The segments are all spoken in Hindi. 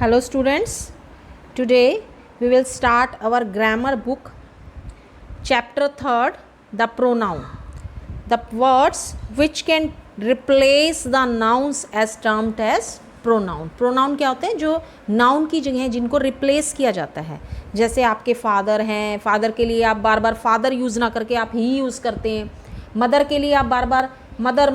Hello students, today we will start our grammar book chapter 3rd, the pronoun. The words which can replace the nouns as termed as pronoun. Pronoun क्या होते हैं? जो noun की जगह जिनको replace किया जाता है. जैसे आपके father हैं, father के लिए आप बार बार father यूज़ ना करके आप he यूज़ करते हैं. mother के लिए आप बार बार mother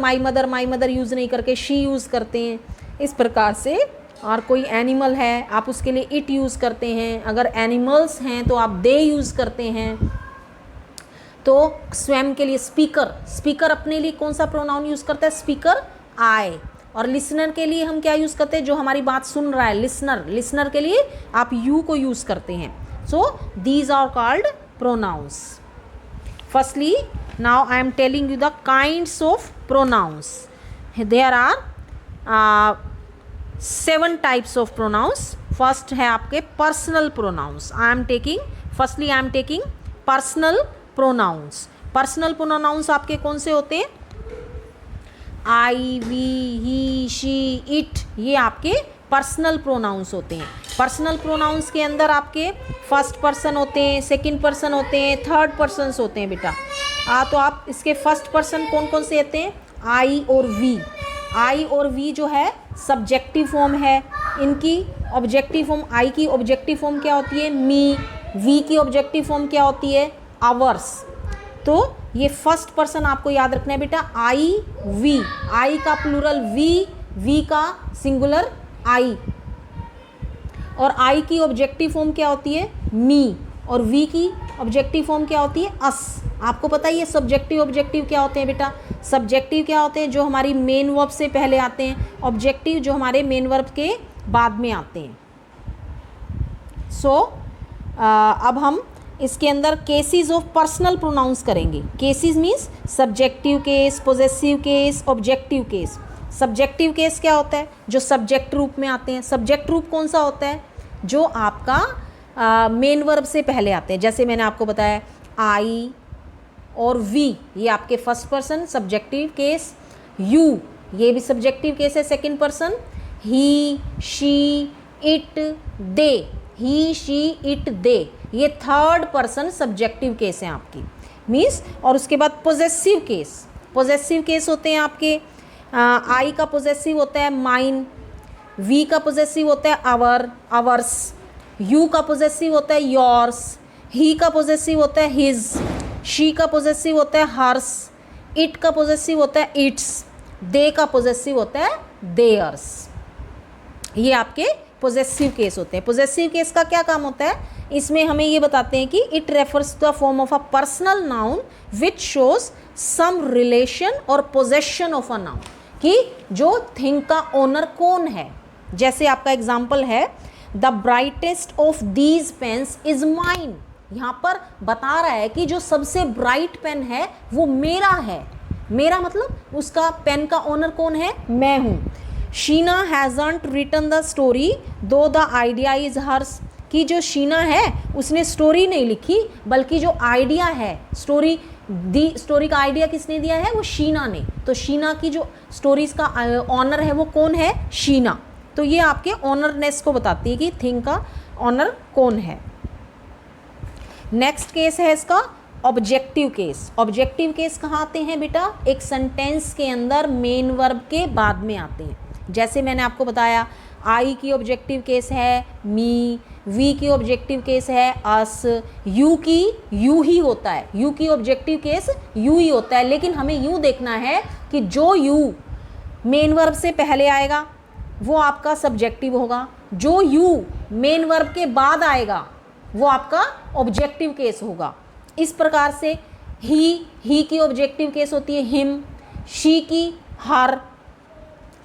my mother यूज़ नहीं करके she यूज़ करते हैं. इस प्रकार से और कोई एनिमल है आप उसके लिए इट यूज़ करते हैं. अगर एनिमल्स हैं तो आप दे यूज़ करते हैं. तो स्वयं के लिए स्पीकर अपने लिए कौन सा प्रोनाउन यूज़ करता है? Speaker I. और लिसनर के लिए हम क्या यूज़ करते हैं? जो हमारी बात सुन रहा है, लिसनर के लिए आप यू को यूज़ करते हैं. So these are called pronouns. Firstly now I am telling you the kinds of pronouns. There are 7 types of pronouns. First है आपके personal pronouns. I am taking personal pronouns. Personal pronouns आपके कौन से होते हैं? I, we, he, she, it, ये आपके पर्सनल प्रोनाउंस होते हैं. पर्सनल प्रोनाउंस के अंदर आपके फर्स्ट पर्सन होते हैं, सेकंड पर्सन होते हैं, थर्ड पर्सन्स होते हैं बेटा. तो आप इसके फर्स्ट पर्सन कौन कौन से होते हैं? आई और वी. आई और वी जो है सब्जेक्टिव फॉर्म है. इनकी ऑब्जेक्टिव फॉर्म, आई की ऑब्जेक्टिव फॉर्म क्या होती है? मी. वी की ऑब्जेक्टिव फॉर्म क्या होती है? आवर्स. तो ये फर्स्ट पर्सन आपको याद रखना है बेटा, आई वी. आई का प्लूरल वी का सिंगुलर आई. और आई की ऑब्जेक्टिव फॉर्म क्या होती है? मी. और वी की ऑब्जेक्टिव फॉर्म क्या होती है? अस. आपको पता ही है सब्जेक्टिव ऑब्जेक्टिव क्या होते हैं बेटा? सब्जेक्टिव क्या होते हैं? जो हमारी मेन वर्ब से पहले आते हैं. ऑब्जेक्टिव जो हमारे मेन वर्ब के बाद में आते हैं. सो अब हम इसके अंदर केसेस ऑफ पर्सनल प्रोनाउंस करेंगे. Cases means subjective case, possessive case, objective case. Subjective case क्या होता है? जो सब्जेक्ट रूप में आते हैं. सब्जेक्ट रूप कौन सा होता है? जो आपका मेन वर्ब से पहले आते हैं. जैसे मैंने आपको बताया आई और वी, ये आपके first person subjective case. You, ये भी सब्जेक्टिव केस है, second person. He, she, it, they. He, she, it, they, ये थर्ड पर्सन सब्जेक्टिव केस हैं आपकी. मीन्स और उसके बाद पोजेसिव केस होते हैं आपके. आई का पोजेसिव होता है माइन. वी का पोजेसिव होता है आवर्स. यू का पोजेसिव होता है योर्स. ही का पोजेसिव होता है हिज. शी का पोजेसिव होता है हर्स. इट का पोजेसिव होता है इट्स. दे का पोजेसिव होता है देयर्स. ये आपके पोजेसिव केस होते हैं. पोजेसिव केस का क्या काम होता है? इसमें हमें ये बताते हैं कि it refers to the form of a personal noun which shows some relation और पोजेशन ऑफ अ नाउन, कि जो थिंग का ओनर कौन है. जैसे आपका एग्जाम्पल है the brightest of these pens is mine. यहाँ पर बता रहा है कि जो सबसे ब्राइट पेन है वो मेरा है. मेरा मतलब उसका पेन का ओनर कौन है? मैं हूँ. Sheena hasn't written the story though the idea is hers. कि जो शीना है उसने स्टोरी नहीं लिखी, बल्कि जो आइडिया है, स्टोरी का आइडिया किसने दिया है? वो शीना ने. तो शीना की जो स्टोरीज का ऑनर है वो कौन है? शीना. तो ये आपके ऑनरनेस को बताती है कि थिंग का ऑनर कौन है. नेक्स्ट केस है इसका ऑब्जेक्टिव केस. ऑब्जेक्टिव केस कहाँ आते हैं बेटा? एक सेंटेंस के अंदर मेन वर्ब के बाद में आते हैं. जैसे मैंने आपको बताया आई की ऑब्जेक्टिव केस है मी. वी की ऑब्जेक्टिव केस है अस. यू ही होता है. यू की ऑब्जेक्टिव केस यू ही होता है. लेकिन हमें यूँ देखना है कि जो यू मेन वर्ब से पहले आएगा वो आपका सब्जेक्टिव होगा. जो यू मेन वर्ब के बाद आएगा वो आपका ऑब्जेक्टिव केस होगा. इस प्रकार से ही की ऑब्जेक्टिव केस होती है हिम. शी की हर.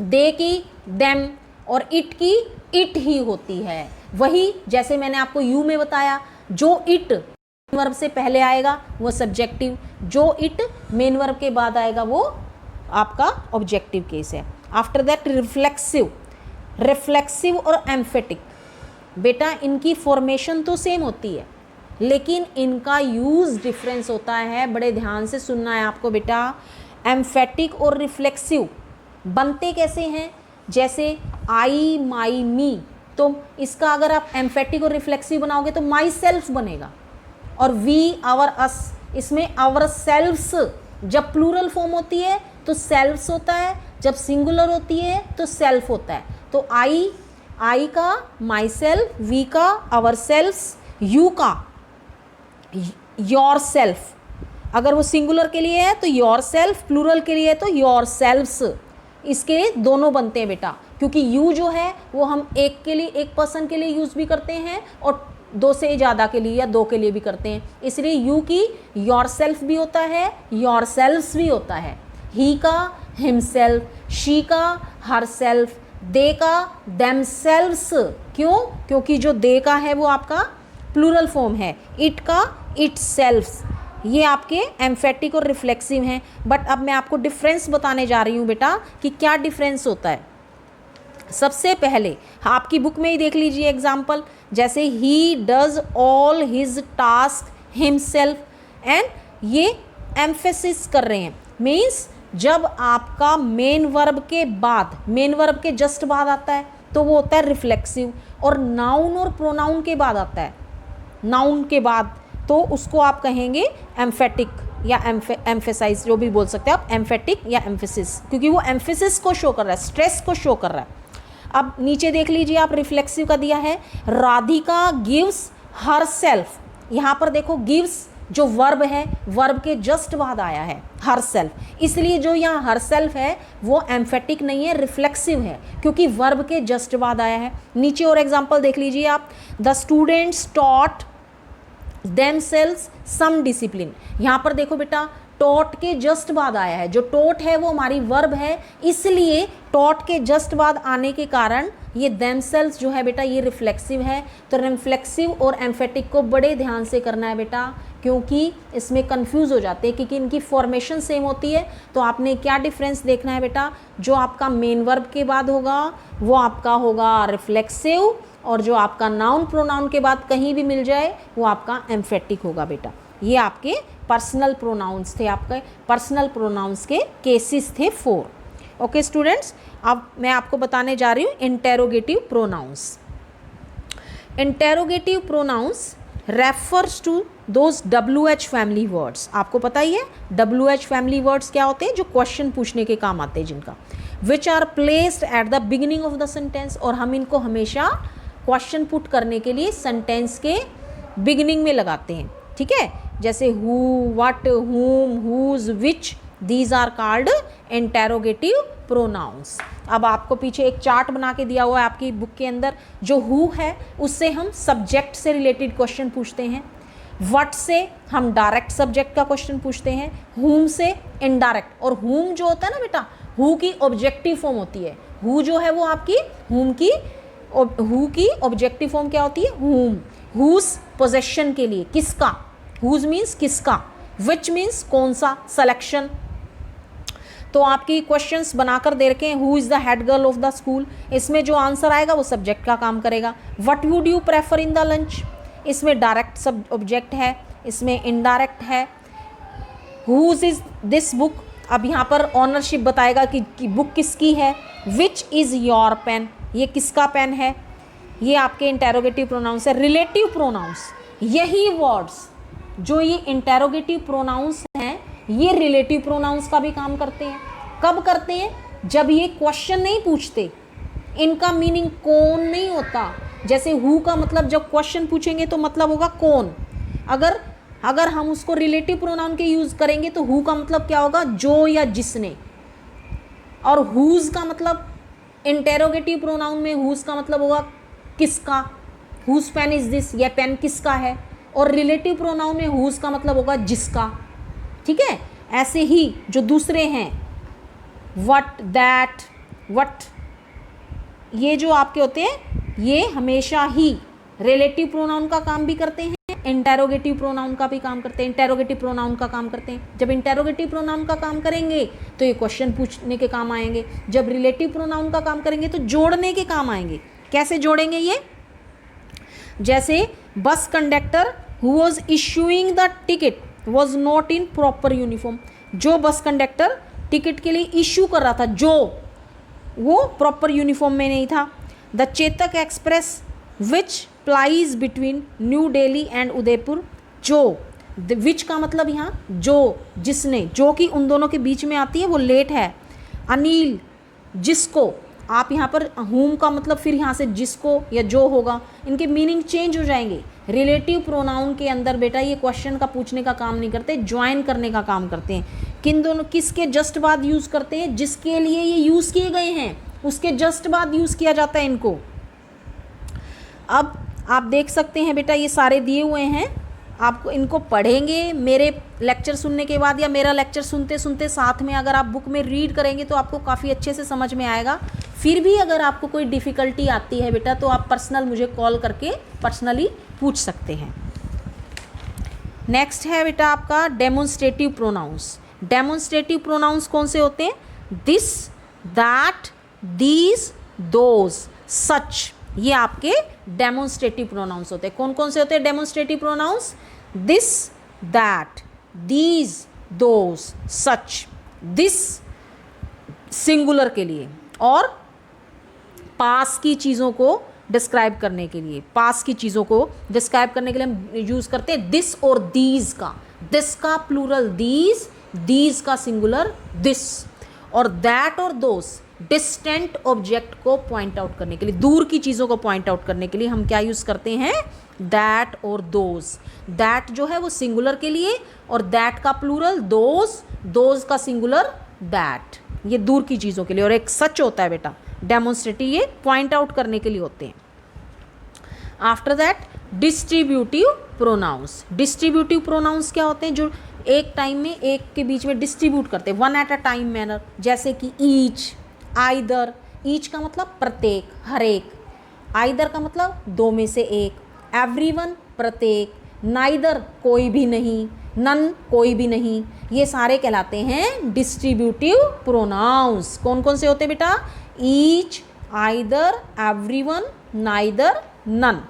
दे की देम. और इट की इट ही होती है. वही जैसे मैंने आपको यू में बताया, जो इट मेन वर्ब से पहले आएगा वो सब्जेक्टिव. जो इट मेन वर्ब के बाद आएगा वो आपका ऑब्जेक्टिव केस है. आफ्टर दैट रिफ्लेक्सिव और एम्फेटिक. बेटा इनकी फॉर्मेशन तो सेम होती है, लेकिन इनका यूज़ डिफरेंस होता है. बड़े ध्यान से सुनना है आपको बेटा. एम्फेटिक और रिफ्लेक्सिव बनते कैसे हैं? जैसे आई माई मी, तो इसका अगर आप एम्फेटिक और रिफ्लेक्सिव बनाओगे तो माई सेल्फ बनेगा। और वी, आवर, अस, इसमें आवर सेल्फ्स जब प्लूरल फॉर्म होती है तो सेल्फ्स होता है, जब सिंगुलर होती है तो सेल्फ होता है। तो आई का माई सेल्फ, वी का आवर सेल्फ्स, यू का योर सेल्फ। अगर वो सिंगुलर के लिए है तो योर सेल्फ, प्लूरल के लिए है तो योर सेल्फ्स। इसके दोनों बनते हैं बेटा, क्योंकि यू जो है वो हम एक के लिए, एक पर्सन के लिए यूज़ भी करते हैं और दो से ज़्यादा के लिए या दो के लिए भी करते हैं। इसलिए यू की योर सेल्फ भी होता है, योर सेल्फ्स भी होता है। ही का हिमसेल्फ, शी का हर सेल्फ, दे का देम सेल्व्स। क्यों? क्योंकि जो दे का है वो आपका प्लूरल फॉर्म है। इट का इट सेल्फ्स। ये आपके एम्फेटिक और रिफ्लेक्सिव हैं। बट अब मैं आपको डिफरेंस बताने जा रही हूँ बेटा कि क्या डिफरेंस होता है। सबसे पहले आपकी बुक में ही देख लीजिए एग्जाम्पल, जैसे he does all his task himself and, ये एम्फेसिस कर रहे हैं। मीन्स जब आपका मेन वर्ब के बाद, मेन वर्ब के जस्ट बाद आता है तो वो होता है रिफ्लेक्सिव, और नाउन और प्रोनाउन के बाद आता है, नाउन के बाद, तो उसको आप कहेंगे एम्फेटिक या एम्फेसाइज, जो भी बोल सकते हैं आप, एम्फेटिक या एम्फेसिस, क्योंकि वो एम्फेसिस को शो कर रहा है, स्ट्रेस को शो कर रहा है। अब नीचे देख लीजिए आप, रिफ्लेक्सिव का दिया है, राधिका गिव्स हर सेल्फ। यहाँ पर देखो गिव्स जो वर्ब है, वर्ब के जस्ट बाद आया है हर सेल्फ, इसलिए जो यहाँ हर सेल्फ है वो एम्फेटिक नहीं है, रिफ्लेक्सिव है, क्योंकि वर्ब के जस्ट बाद आया है। नीचे और एग्जाम्पल देख लीजिए आप, the students taught themselves some discipline. यहाँ पर देखो बेटा, टॉट के जस्ट बाद आया है, जो टॉट है वो हमारी वर्ब है, इसलिए टॉट के जस्ट बाद आने के कारण ये देमसेल्व्स जो है बेटा ये रिफ्लेक्सिव है। तो रिफ्लेक्सिव और एम्फेटिक को बड़े ध्यान से करना है बेटा, क्योंकि इसमें कंफ्यूज हो जाते हैं, क्योंकि इनकी फॉर्मेशन सेम होती है। तो आपने क्या डिफरेंस देखना है बेटा, जो आपका मेन वर्ब के बाद होगा वो आपका होगा रिफ्लेक्सिव, और जो आपका नाउन प्रोनाउन के बाद कहीं भी मिल जाए वो आपका एम्फेटिक होगा बेटा। ये आपके पर्सनल प्रोनाउंस थे, आपके पर्सनल प्रोनाउंस के केसेस थे 4। ओके स्टूडेंट्स, अब मैं आपको बताने जा रही हूँ interrogative pronouns. Interrogative pronouns refers to those WH family words. आपको पता ही है WH फैमिली वर्ड्स क्या होते हैं, जो क्वेश्चन पूछने के काम आते हैं जिनका, which are placed at the beginning of the sentence, और हम इनको हमेशा क्वेश्चन पुट करने के लिए सेंटेंस के बिगिनिंग में लगाते हैं। ठीक है, जैसे who, what, whom, whose, which, these are called interrogative pronouns। अब आपको पीछे एक चार्ट बना के दिया हुआ है आपकी बुक के अंदर, जो हु है उससे हम सब्जेक्ट से रिलेटेड क्वेश्चन पूछते हैं, व्हाट से हम डायरेक्ट सब्जेक्ट का क्वेश्चन पूछते हैं, whom से इनडायरेक्ट, और whom जो होता है ना बेटा, हु की ऑब्जेक्टिव फॉर्म होती है, हु जो है वो आपकी whom की, हु की ऑब्जेक्टिव फॉर्म क्या होती है, whom, whose पोजेशन के लिए, किसका, whose मीन्स किसका, which मीन्स कौन सा, सिलेक्शन। तो आपकी क्वेश्चंस बनाकर दे रखे हैं, who is the head girl of the school, इसमें जो आंसर आएगा वो सब्जेक्ट का काम करेगा। What would you prefer in the lunch, इसमें डायरेक्ट सब ऑब्जेक्ट है, इसमें इनडायरेक्ट है। हुज इज़ दिस बुक, अब यहाँ पर ऑनरशिप बताएगा कि बुक किसकी है। विच इज़ योर पेन, ये किसका पेन है। ये आपके इंटेरोगेटिव प्रोनाउंस है। रिलेटिव प्रोनाउंस, यही वर्ड्स जो ये इंटेरोगेटिव प्रोनाउंस हैं ये रिलेटिव प्रोनाउंस का भी काम करते हैं। कब करते हैं, जब ये क्वेश्चन नहीं पूछते, इनका मीनिंग कौन नहीं होता। जैसे हु का मतलब जब क्वेश्चन पूछेंगे तो मतलब होगा कौन, अगर हम उसको रिलेटिव प्रोनाउन के यूज़ करेंगे तो हु का मतलब क्या होगा, जो या जिसने। और हुज का मतलब, इंटेरोगेटिव प्रोनाउन में हुज का मतलब होगा किसका, हुज पेन इज दिस, यह पेन किसका है। और रिलेटिव प्रोनाउन में हुज का मतलब होगा जिसका। ठीक है, ऐसे ही जो दूसरे हैं व्हाट, दैट, व्हाट, ये जो आपके होते हैं ये हमेशा ही रिलेटिव प्रोनाउन का काम भी करते हैं, इंटेरोगेटिव प्रोनाउन का भी काम करते हैं, इंटेरोगेटिव प्रोनाउन का काम करते हैं। जब इंटेरोगेटिव प्रोनाउन का काम करेंगे तो ये क्वेश्चन पूछने के काम आएंगे, जब रिलेटिव प्रोनाउन का काम करेंगे तो जोड़ने के काम आएंगे। कैसे जोड़ेंगे ये, जैसे bus conductor who was issuing the ticket was not in proper uniform, जो बस कंडक्टर टिकट के लिए इशू कर रहा था, जो वो प्रॉपर यूनिफॉर्म में नहीं था। The Chetak express which plies between new Delhi and Udaipur. जो, विच का मतलब यहाँ जो, जिसने, जो कि उन दोनों के बीच में आती है वो लेट है। अनिल, जिसको, आप यहाँ पर हुम का मतलब फिर यहाँ से जिसको या जो होगा, इनके मीनिंग चेंज हो जाएंगे। रिलेटिव प्रोनाउन के अंदर बेटा ये क्वेश्चन का पूछने का काम नहीं करते, ज्वाइन करने का काम करते हैं। किन दोनों, किसके जस्ट बाद यूज़ करते हैं, जिसके लिए ये यूज़ किए गए हैं उसके जस्ट बाद यूज़ किया जाता है इनको। अब आप देख सकते हैं बेटा ये सारे दिए हुए हैं, आपको इनको पढ़ेंगे मेरे लेक्चर सुनने के बाद या मेरा लेक्चर सुनते सुनते साथ में अगर आप बुक में रीड करेंगे तो आपको काफ़ी अच्छे से समझ में आएगा। फिर भी अगर आपको कोई डिफ़िकल्टी आती है बेटा तो आप पर्सनल मुझे कॉल करके पर्सनली पूछ सकते हैं। नेक्स्ट है बेटा आपका डेमोन्स्ट्रेटिव प्रोनाउंस। डेमोन्स्ट्रेटिव प्रोनाउंस कौन से होते हैं? दिस, दैट, दीज, दोज, सच, ये आपके डेमोन्स्ट्रेटिव प्रोनाउंस होते हैं। कौन कौन से होते हैं demonstrative pronouns? This, that, these, those, such. This singular के लिए और पास की चीज़ों को डिस्क्राइब करने के लिए, पास की चीज़ों को डिस्क्राइब करने के लिए हम यूज़ करते हैं दिस और दीज का। दिस का प्लूरल दीज, दीज का सिंगुलर दिस, और दैट और दोज डिस्टेंट ऑब्जेक्ट को पॉइंट आउट करने के लिए, दूर की चीज़ों को पॉइंट आउट करने के लिए हम क्या यूज़ करते हैं? दैट और दोज। दैट जो है वो सिंगुलर के लिए और दैट का प्लूरल दोज, दोज का सिंगुलर दैट, ये दूर की चीज़ों के लिए। और एक सच होता है बेटा डेमोन्स्ट्रेटिव, ये पॉइंट आउट करने के लिए होते हैं। After that distributive pronounce. Distributive pronounce क्या होते हैं? जो एक टाइम में एक के बीच में डिस्ट्रीब्यूट करते हैं, one at a time manner, जैसे कि ईच, आइदर। ईच का मतलब प्रत्येक, हर एक। आइदर का मतलब दो में से एक। एवरीवन प्रत्येक। नाइदर कोई भी नहीं। नन कोई भी नहीं। ये सारे कहलाते हैं डिस्ट्रीब्यूटिव प्रोनाउंस। कौन कौन से होते हैं बेटा? Each, either, everyone, neither, none.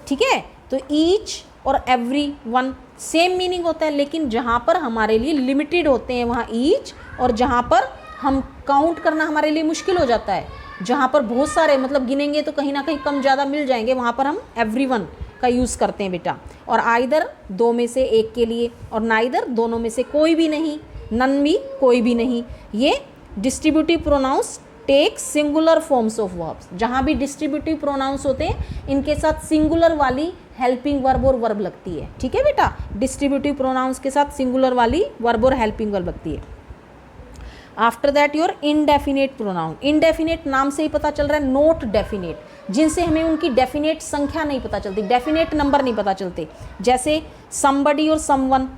ठीक है, तो ईच और एवरीवन सेम मीनिंग होता है, लेकिन जहाँ पर हमारे लिए लिमिटेड होते हैं वहाँ ईच, और जहाँ पर हम काउंट करना हमारे लिए मुश्किल हो जाता है, जहाँ पर बहुत सारे मतलब गिनेंगे तो कहीं ना कहीं कम ज़्यादा मिल जाएंगे, वहाँ पर हम एवरीवन का यूज़ करते हैं बेटा। और आइदर दो में से एक के लिए, और नाइदर दोनों में से कोई भी नहीं, नन भी कोई भी नहीं। ये distributive pronouns take singular forms of verbs. जहाँ भी डिस्ट्रीब्यूटिव प्रोनाउंस होते हैं इनके साथ सिंगुलर वाली हेल्पिंग वर्ब और वर्ब लगती है। ठीक है बेटा, डिस्ट्रीब्यूटिव प्रोनाउंस के साथ सिंगुलर वाली वर्ब और हेल्पिंग वर्ब लगती है। After that your indefinite pronoun. Indefinite नाम से ही पता चल रहा है, नॉट डेफिनेट, जिनसे हमें उनकी डेफिनेट संख्या नहीं पता चलती, डेफिनेट नंबर नहीं पता चलते, जैसे समबडी और समवन।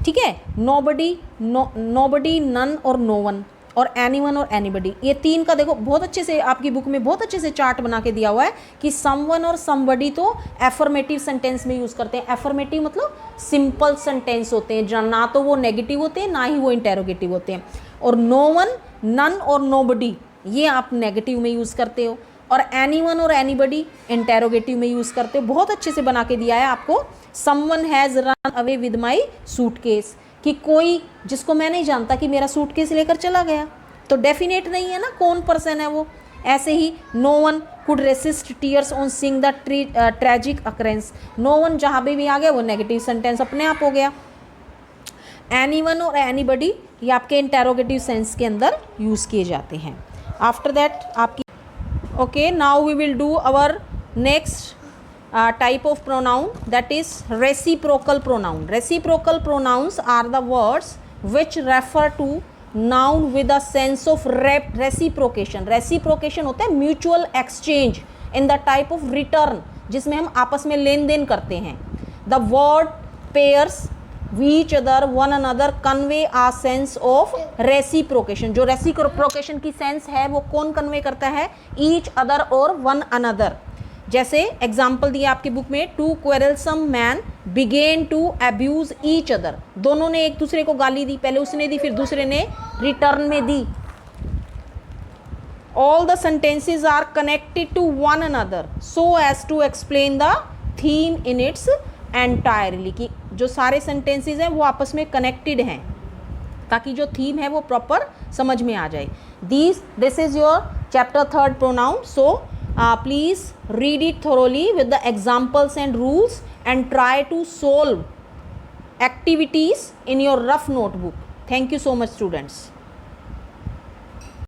ठीक है, नोबडी, नोबडी, नन और नो वन, और एनीवन और एनीबडी। ये तीन का देखो बहुत अच्छे से आपकी बुक में बहुत अच्छे से चार्ट बना के दिया हुआ है कि समवन और समबडी तो एफर्मेटिव सेंटेंस में यूज़ करते हैं। एफर्मेटिव मतलब सिंपल सेंटेंस होते हैं, जहाँ ना तो वो नेगेटिव होते हैं ना ही वो इंटेरोगेटिव होते हैं। और नो वन, नन और नोबडी ये आप नेगेटिव में यूज़ करते हो, और एनीवन और एनीबडी इंटेरोगेटिव में यूज़ करते हो। बहुत अच्छे से बना के दिया है आपको। Someone has run away with my suitcase, कि कोई जिसको मैं नहीं जानता कि मेरा सूटकेस लेकर चला गया, तो डेफिनेट नहीं है ना कौन पर्सन है वो। ऐसे ही no one could resist tears on seeing the tragic occurrence. No one जहाँ भी आ गया वो नेगेटिव सेंटेंस अपने आप हो गया। एनीवन और एनीबडी ये आपके इंटेरोगेटिव सेंस के अंदर यूज़ किए जाते हैं। आफ्टर दैट आपकी okay, now we will do our next type of pronoun, that is reciprocal pronoun. Reciprocal pronouns are the words which refer to noun with a sense of reciprocation. Reciprocation होता है mutual exchange in the type of return, जिसमें हम आपस में लेन देन करते हैं। The word pairs each other one another convey a sense of reciprocation. जो reciprocation की sense है वो कौन convey करता है? each other और one another। जैसे एग्जाम्पल दिया आपकी बुक में, two quarrelsome man began to abuse each other. दोनों ने एक दूसरे को गाली दी, पहले उसने दी फिर दूसरे ने रिटर्न में दी। All the sentences are connected to one another so as to explain the theme in its entirely, कि जो सारे सेंटेंसेस हैं वो आपस में कनेक्टेड हैं ताकि जो थीम है वो प्रॉपर समझ में आ जाए। This is your chapter 3 pronoun. So Please read it thoroughly with the examples and rules and try to solve activities in your rough notebook. Thank you so much, students.